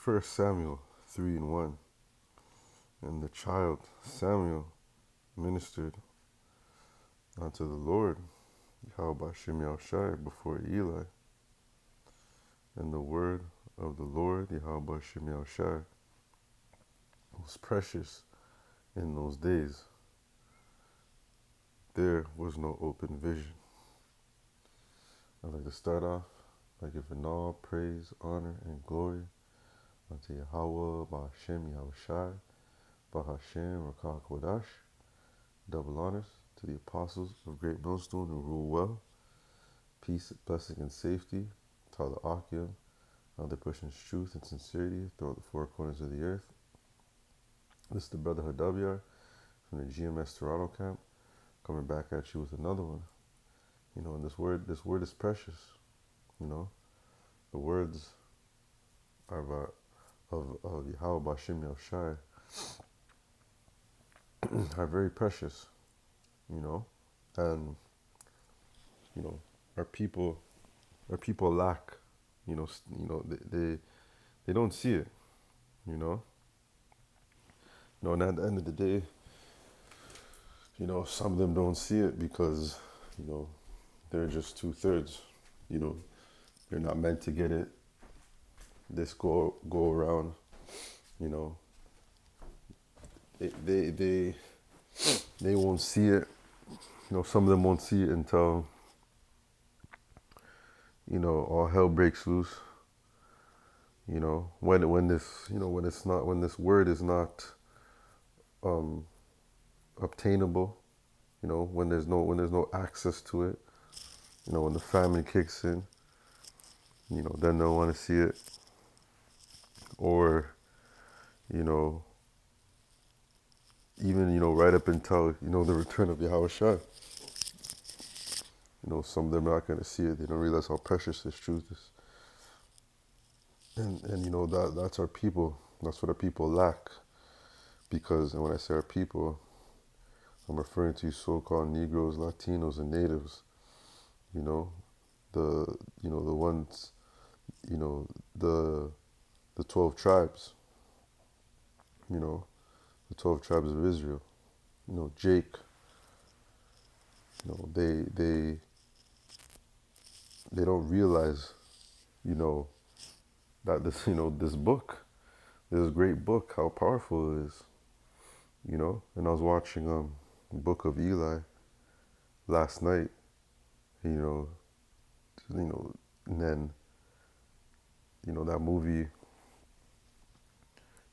First Samuel 3:1. And the child Samuel ministered unto the Lord, Yahweh Shem Yahushai, before Eli. And the word of the Lord, Yahweh Shem Yahushai, was precious in those days. There was no open vision. I'd like to start off by giving all praise, honor, and glory unto Yahweh, Ba'ashem Yahushai, Ba'ashem Rakah Kodash. Double honors to the apostles of Great Millstone who rule well. Peace, blessing, and safety to all the Akim, how they're pushing truth and sincerity throughout the four corners of the earth. This is the brother Hadavyar from the GMS Toronto camp, coming back at you with another one. And this word is precious. The words of Yahweh Bashim Yahushai are very precious. And our people lack. They don't see it. And at the end of the day, some of them don't see it because, they're just 2/3. They're not meant to get it this go around. They won't see it. Some of them won't see it until all hell breaks loose. When this word is not obtainable, when there's no access to it, when the famine kicks in, then they'll want to see it. Or, even, right up until, the return of Yahweh Shai. Some of them are not going to see it. They don't realize how precious this truth is. And that's our people. That's what our people lack. Because, and when I say our people, I'm referring to so-called Negroes, Latinos, and Natives. The ones, the 12 tribes. The 12 tribes of Israel. Jake. They don't realize, that this book, this great book, how powerful it is. And I was watching the Book of Eli last night, and then, that movie,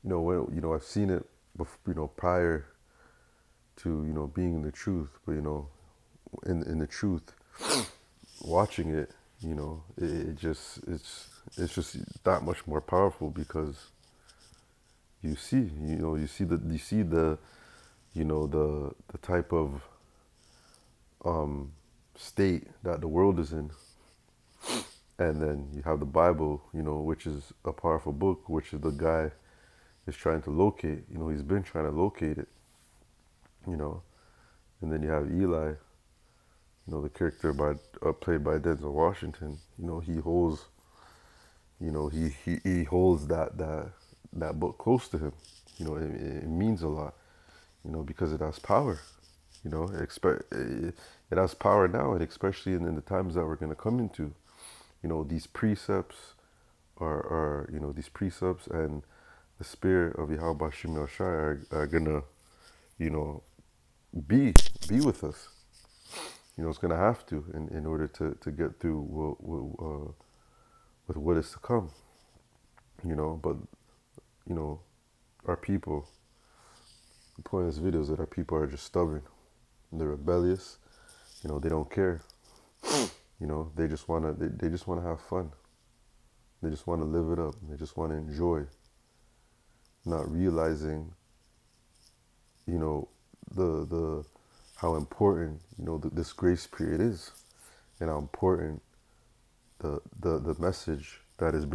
when, I've seen it, prior to, being in the truth, but, in the truth, watching it, it's just that much more powerful because you see the type of state that the world is in. And then you have the Bible, which is a powerful book, which is the guy is trying to locate. He's been trying to locate it, And then you have Eli, the character played by Denzel Washington. He holds, he holds that book close to him. It means a lot, because it has power. It has power now, and especially in the times that we're going to come into. These precepts are these precepts and the spirit of Yahweh Shem Yahushai are gonna, be with us. It's gonna have to in order to get through with what is to come. But our people. The point of this video is that our people are just stubborn. They're rebellious. They don't care. They just wanna have fun. They just want to live it up. They just want to enjoy. Not realizing, the how important, this grace period is, and how important the message that is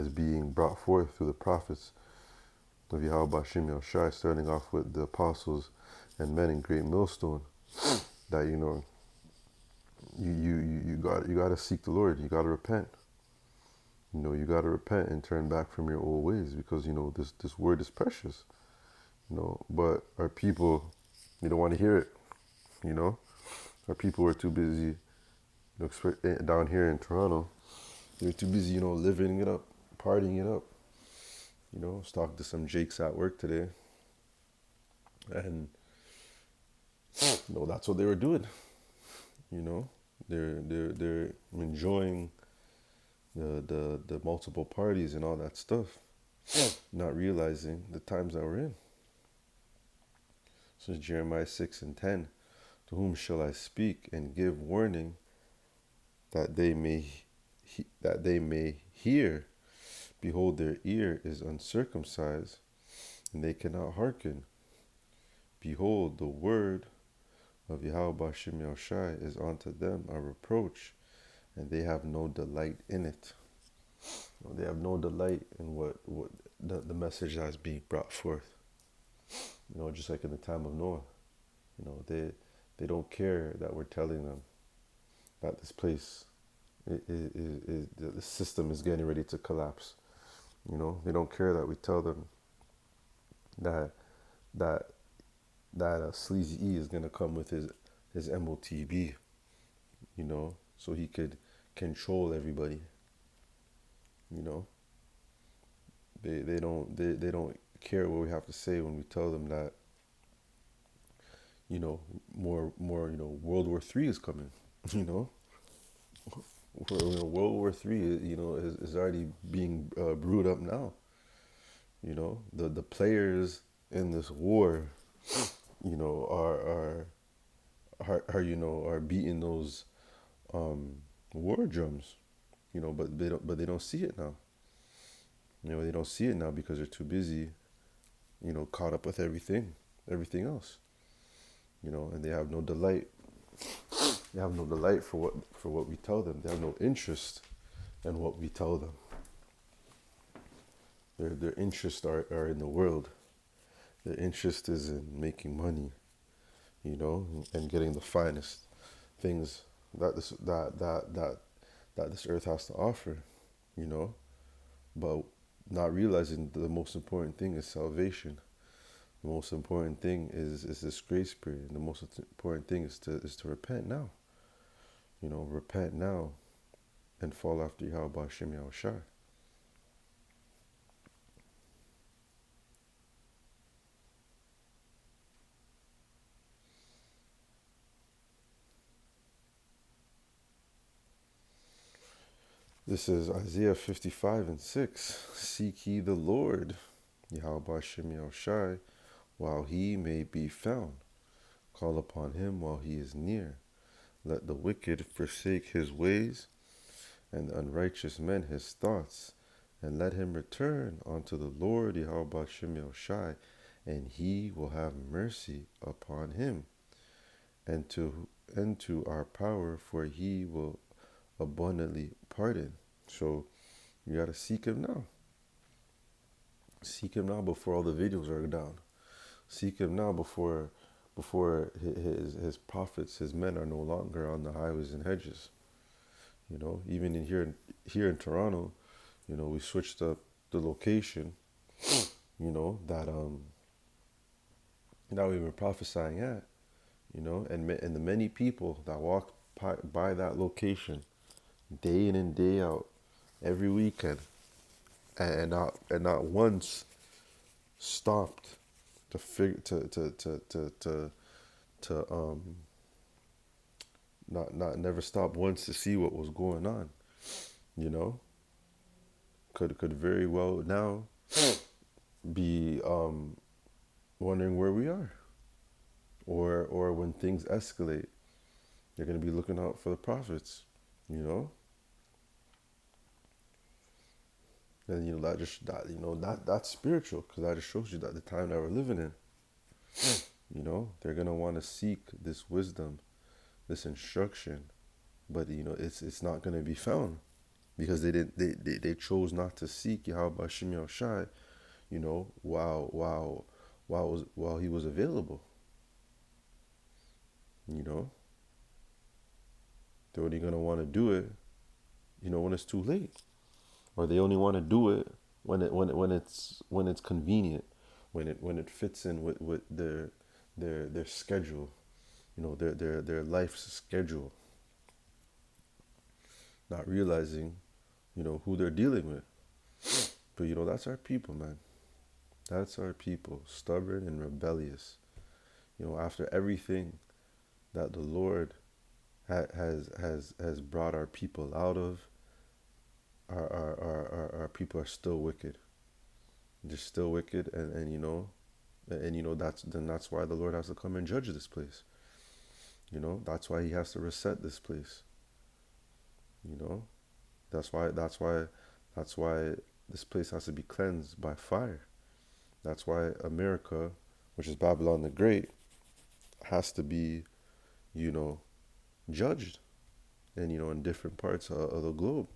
being brought forth through the prophets of Yahweh Shem Yahushai, starting off with the apostles and men in Great Millstone, that you got to seek the Lord. You got to repent. You got to repent and turn back from your old ways because this word is precious. But our people, you don't want to hear it. You know, our people are too busy. Down here in Toronto, they're too busy. Living it up, partying it up. I was talking to some Jakes at work today, and that's what they were doing. You know, they're enjoying the multiple parties and all that stuff, not realizing the times that we're in. So Jeremiah 6:10, to whom shall I speak and give warning that they may hear? Behold, their ear is uncircumcised, and they cannot hearken. Behold, the word of Yahweh Bashim Yahushai is unto them a reproach, and they have no delight in it. They have no delight in what the message that is being brought forth. Just like in the time of Noah. They don't care that we're telling them that this place, the system is getting ready to collapse. They don't care that we tell them that that Sleazy E is gonna come with his MOTB, so he could control everybody. They don't care what we have to say when we tell them that more World War III is coming. World War III is already being brewed up now. The players in this war are beating those war drums, but they don't see it now. They don't see it now because they're too busy, caught up with everything else, and they have no delight. They have no delight for what we tell them. They have no interest in what we tell them. Their interests are in the world. Their interest is in making money, and getting the finest things that this earth has to offer, but not realizing the most important thing is salvation. The most important thing is this grace period. The most important thing is to repent now. Repent now and fall after Yahweh B'Shem Yahushai. This is Isaiah 55:6. Seek ye the Lord, Yahweh B'Shem Yahushai, while he may be found. Call upon him while he is near. Let the wicked forsake his ways, and the unrighteous men his thoughts, and let him return unto the Lord Yahweh B'Shem Yahushai, and he will have mercy upon him, and to our power, for he will abundantly pardon. So you gotta seek him now. Seek him now before all the videos are down. Seek him now before his prophets, his men are no longer on the highways and hedges. Even here in Toronto, we switched up the location, that we've been prophesying at, and the many people that walk by that location day in and day out, every weekend, and not once stopped to figure to not never stopped once to see what was going on. Could very well now be wondering where we are, or when things escalate, they're going to be looking out for the prophets. And that's spiritual, because that just shows you that the time that we're living in, they're gonna want to seek this wisdom, this instruction, but it's not gonna be found, because they chose not to seek Yahweh B'Shem Yahushai, while he was available. They're only gonna want to do it, when it's too late. or they only want to do it when it's convenient, when it fits in with their schedule, their life's schedule, not realizing, who they're dealing with. But that's our people, man. That's our people, stubborn and rebellious. After everything that the Lord has brought our people out of, our people are still wicked. They're still wicked, that's why the Lord has to come and judge this place. That's why He has to reset this place. You know, that's why this place has to be cleansed by fire. That's why America, which is Babylon the Great, has to be, you know, judged, and in different parts of the globe.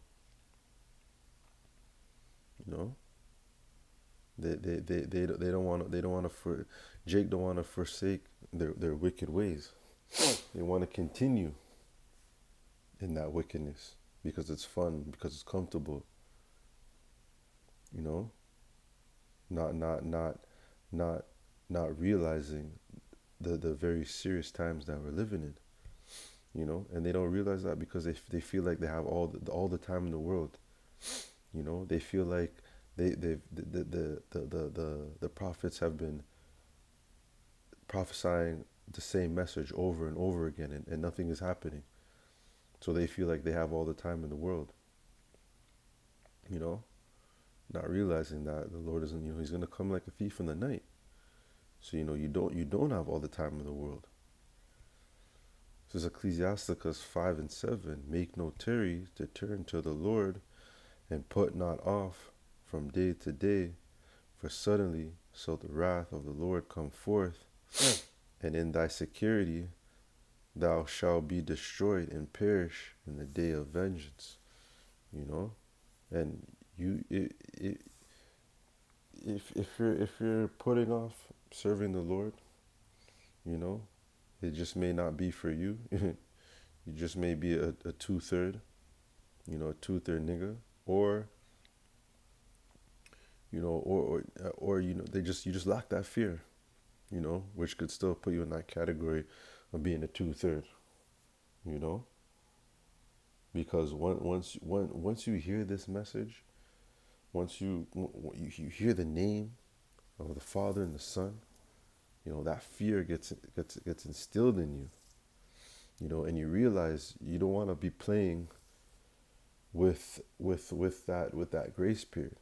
You know, they don't want to Jake don't want to forsake their wicked ways. They want to continue in that wickedness because it's fun, because it's comfortable. You know, not not not not not realizing the very serious times that we're living in. And they don't realize that because they feel like they have all the time in the world. They feel like the prophets have been prophesying the same message over and over again, and nothing is happening. So they feel like they have all the time in the world. Not realizing that the Lord isn't. He's going to come like a thief in the night. So you don't have all the time in the world. This is Ecclesiasticus 5:7. Make no tarry to turn to the Lord, and put not off from day to day, for suddenly shall the wrath of the Lord come forth, and in thy security thou shalt be destroyed and perish in the day of vengeance. And if you're putting off serving the Lord, it just may not be for you. You just may be a two-third, a two-third nigga, or you just lack that fear, which could still put you in that category of being a two-third, because once you hear this message, once you hear the name of the Father and the Son, that fear gets instilled in you, and you realize you don't want to be playing with that grace period,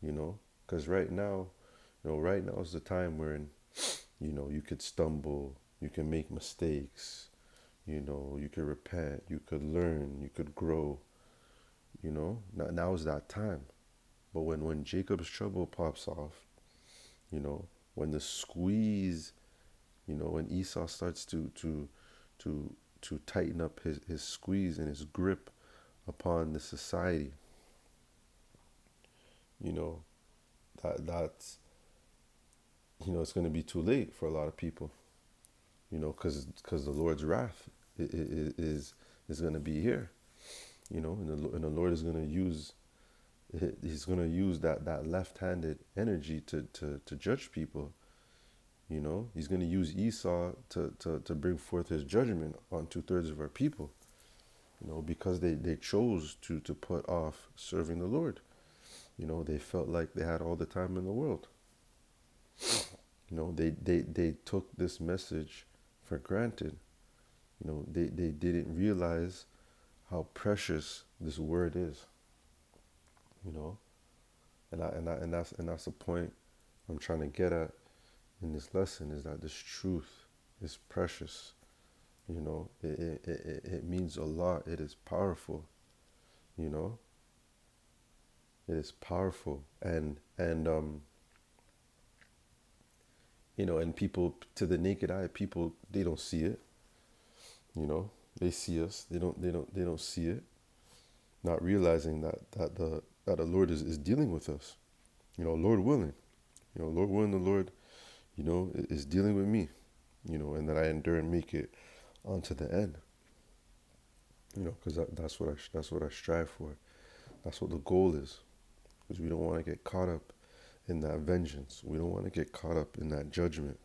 because right now is the time wherein, you could stumble, you can make mistakes, you could repent, you could learn, you could grow, now is that time. But when Jacob's trouble pops off, when the squeeze, when Esau starts to tighten up his squeeze and his grip upon the society, that's it's going to be too late for a lot of people, because the Lord's wrath is going to be here, and the Lord is going to use, he's going to use that left-handed energy to judge people. He's going to use Esau to bring forth his judgment on two-thirds of our people, because they chose to put off serving the Lord. They felt like they had all the time in the world. They took this message for granted. They didn't realize how precious this word is. And that's the point I'm trying to get at in this lesson, is that this truth is precious. It means a lot. It is powerful. It is powerful, and and people, to the naked eye, people, they don't see it. They see us. They don't see it. Not realizing that the Lord is dealing with us. Lord willing. Lord willing, the Lord, is dealing with me. And that I endure and make it onto the end. Because that's what I strive for. That's what the goal is. Because we don't want to get caught up in that vengeance. We don't want to get caught up in that judgment.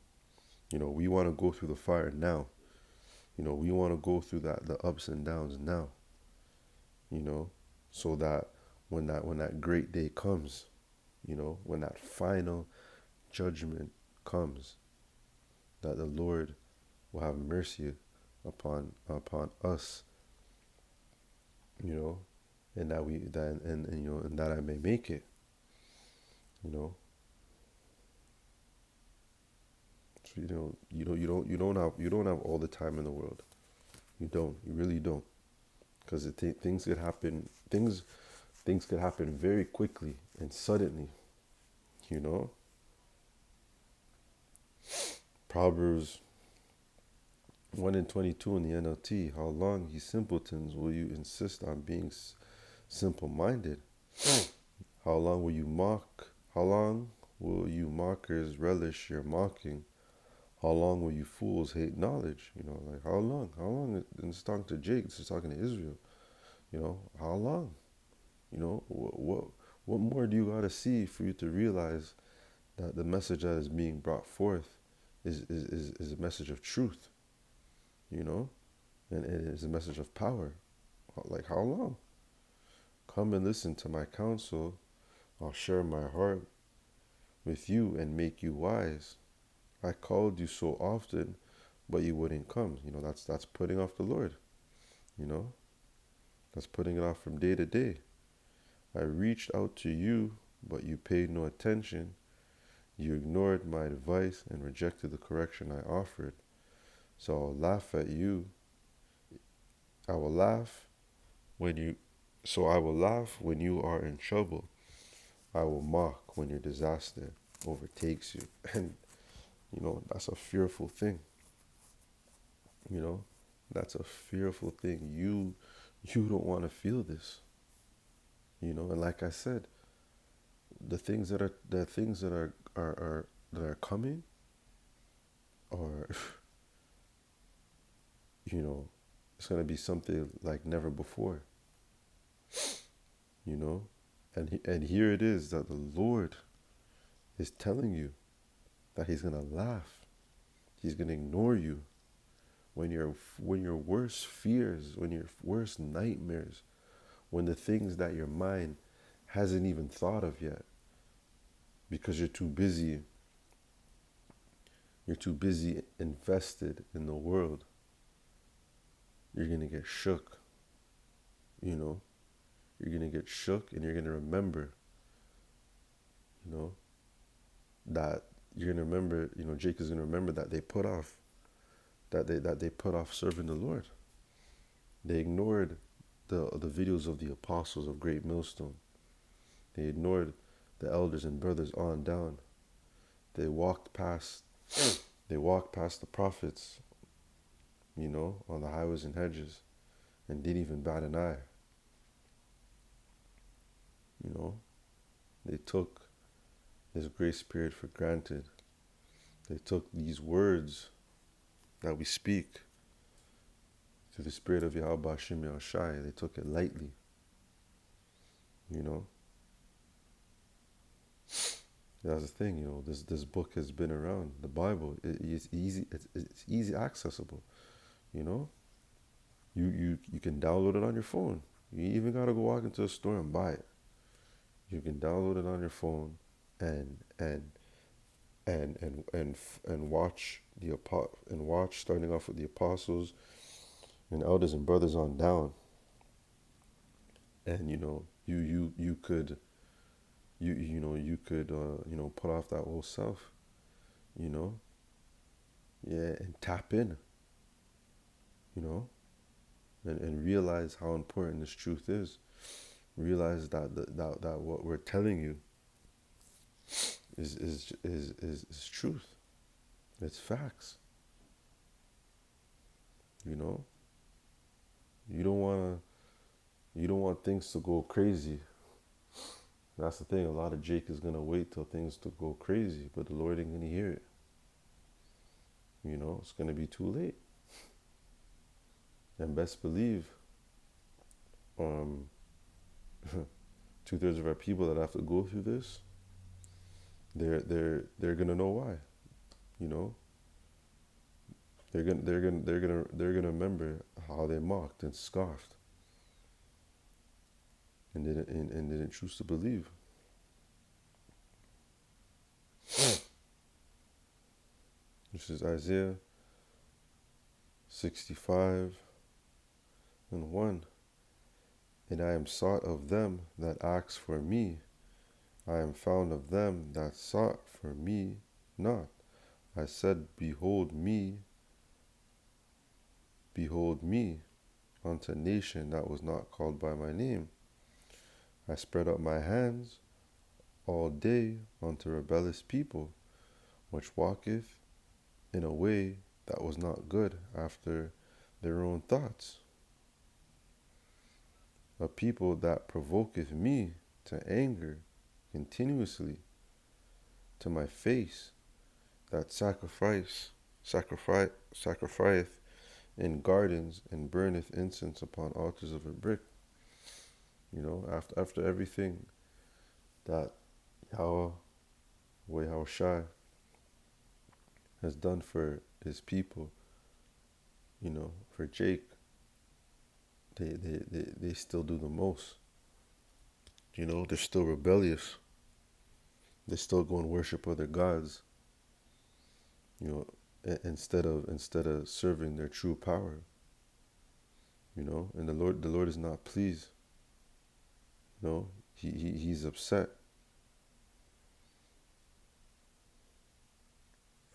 We want to go through the fire now. We want to go through the ups and downs now. You know, so that when that great day comes, when that final judgment comes, that the Lord will have mercy upon us, you know, and and that I may make it, you know. So you don't have all the time in the world. You really don't, because things could happen. Things could happen very quickly and suddenly. You know, Proverbs 1:22 in the NLT. How long, ye simpletons, will you insist on being simple-minded? How long will you mock? How long will you mockers relish your mocking? How long will you fools hate knowledge? Like how long? How long? And it's talking to Jake. It's talking to Israel. How long? What more do you gotta see for you to realize that the message that is being brought forth is a message of truth, and it is a message of power. Like how long? Come and listen to my counsel. I'll share my heart with you and make you wise. I called you so often, but you wouldn't come. That's putting off the Lord. You know, that's putting it off from day to day. I reached out to you, but you paid no attention. You ignored my advice and rejected the correction I offered. So I'll laugh at you. I will laugh when you. So I will laugh when you are in trouble. I will mock when your disaster overtakes you. And that's a fearful thing. You know, that's a fearful thing. You don't want to feel this. And like I said, the things that are coming are it's gonna be something like never before. You know, and here it is that the Lord is telling you that He's gonna laugh. He's gonna ignore you when your worst fears, when your worst nightmares, when the things that your mind hasn't even thought of yet, because you're too busy invested in the world. You're gonna get shook. You're gonna get shook, and you're gonna remember. You know that you're gonna remember. Jake is gonna remember that they put off serving the Lord. They ignored the videos of the apostles of Great Millstone. They ignored the elders and brothers on down. They walked past the prophets, on the highways and hedges, and didn't even bat an eye. They took this grace period for granted. They took these words that we speak through the Spirit of Yahweh Hashem Yahushai. They took it lightly. That's the thing. This book has been around. The Bible is easy. It's easy accessible. You can download it on your phone. You even gotta go walk into a store and buy it. You can download it on your phone and watch starting off with the apostles and elders and brothers on down. And you could put off that old self, and tap in, and realize how important this truth is. Realize that what we're telling you is truth. It's facts. You don't want things to go crazy. That's the thing. A lot of Jake is gonna wait till things to go crazy, but the Lord ain't gonna hear it. It's gonna be too late. And best believe, 2/3 of our people that have to go through this, they're gonna know why. You know, they're gonna remember how they mocked and scoffed and didn't choose to believe. This is Isaiah 65:1. And I am sought of them that asked for me. I am found of them that sought for me not. I said, behold me, unto a nation that was not called by my name. I spread up my hands all day unto rebellious people, which walketh in a way that was not good after their own thoughts. A people that provoketh me to anger continuously to my face, that sacrificeth in gardens and burneth incense upon altars of a brick. You know, after everything that Yahweh Shai has done for his people, you know, for Jake, they still do the most. You know, they're still rebellious. They still go and worship other gods. You know, instead of serving their true power. You know, and the Lord is not pleased. You know, he's upset.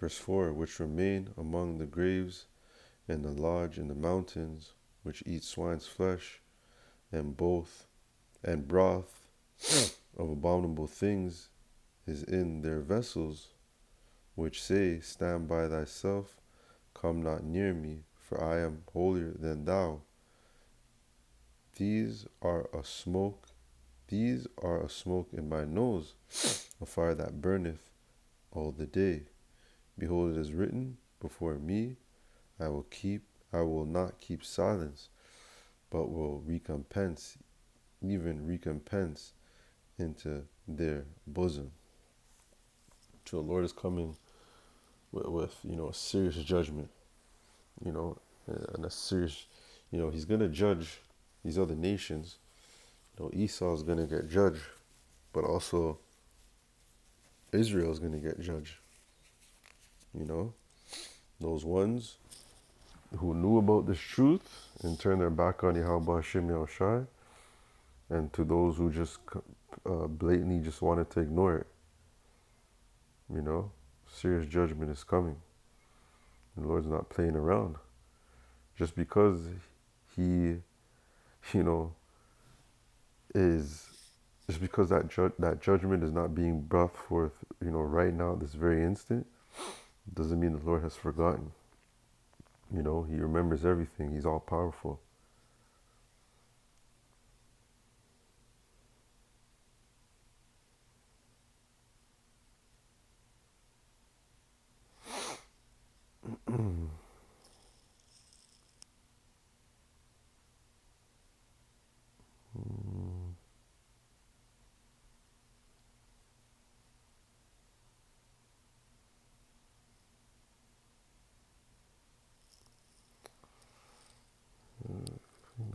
Verse 4, which remain among the graves and the lodge in the mountains, which eat swine's flesh, and broth of abominable things is in their vessels, which say, stand by thyself, come not near me, for I am holier than thou. These are a smoke in my nose, a fire that burneth all the day. Behold, it is written before me, I will not keep silence, but will recompense into their bosom. So the Lord is coming with a serious judgment, and a serious, he's going to judge these other nations. Esau is going to get judged, but also Israel is going to get judged. Those ones who knew about this truth and turned their back on Yahweh Hashem Yahushai, and to those who just blatantly just wanted to ignore it. Serious judgment is coming. The Lord's not playing around. Just because he, just because that judgment is not being brought forth, right now, this very instant, doesn't mean the Lord has forgotten. He remembers everything. He's all powerful.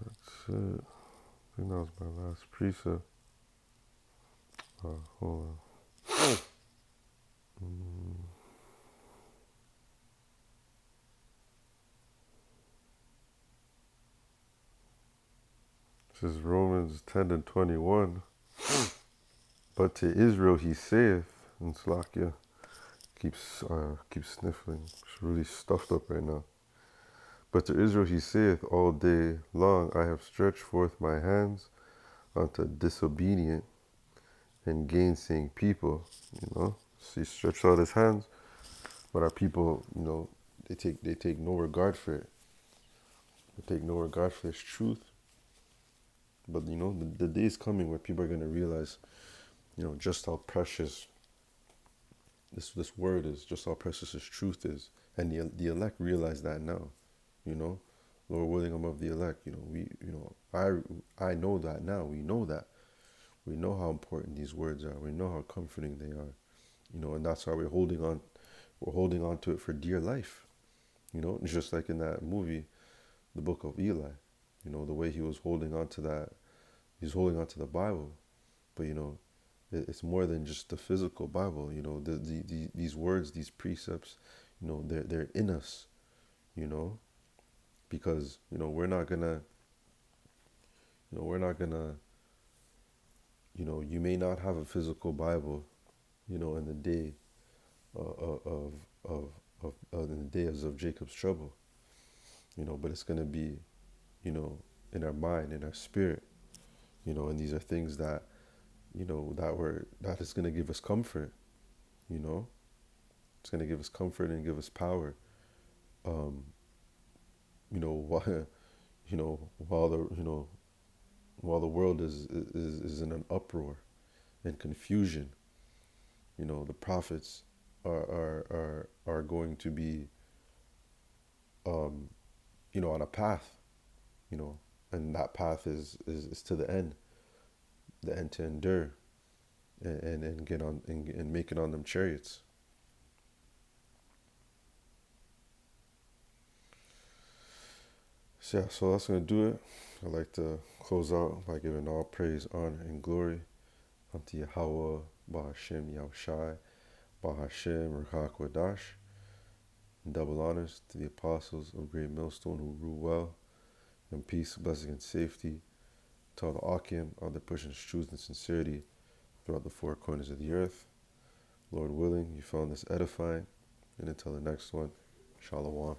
That's it. I think that was my last precept. Hold on. This is Romans 10:21. But to Israel he saith, and Slakia keeps sniffling. She's really stuffed up right now. But to Israel he saith, all day long I have stretched forth my hands unto disobedient and gainsaying people. So he stretched out his hands, but our people, they take no regard for it. They take no regard for this truth. But the day is coming where people are going to realize, just how precious this word is, just how precious this truth is, and the elect realize that now. Lord willing, I'm of the elect. I know that now. We know that. We know how important these words are. We know how comforting they are. And that's why we're holding on. We're holding on to it for dear life. It's just like in that movie, The Book of Eli. The way he was holding on to that. He's holding on to the Bible, but it's more than just the physical Bible. These words, these precepts, they're in us. Because we're not gonna. You may not have a physical Bible, in the day of in the days of Jacob's trouble, but it's gonna be, in our mind, in our spirit, and these are things that, that is gonna give us comfort, you know, it's gonna give us comfort and give us power, um, while, while the world is in an uproar and confusion. The prophets are going to be, um, on a path, you know, and that path is to the end to endure, and get on and make it on them chariots. So yeah, so that's gonna do it. I'd like to close out by giving all praise, honor, and glory unto Yahweh, Bahashem, Yahushai, Bahashem, Ruach and double honors to the apostles of Great Millstone who rule well, and peace, blessing, and safety to all the Akim out there pushing truth and sincerity throughout the four corners of the earth. Lord willing, you found this edifying, and until the next one, Shalom.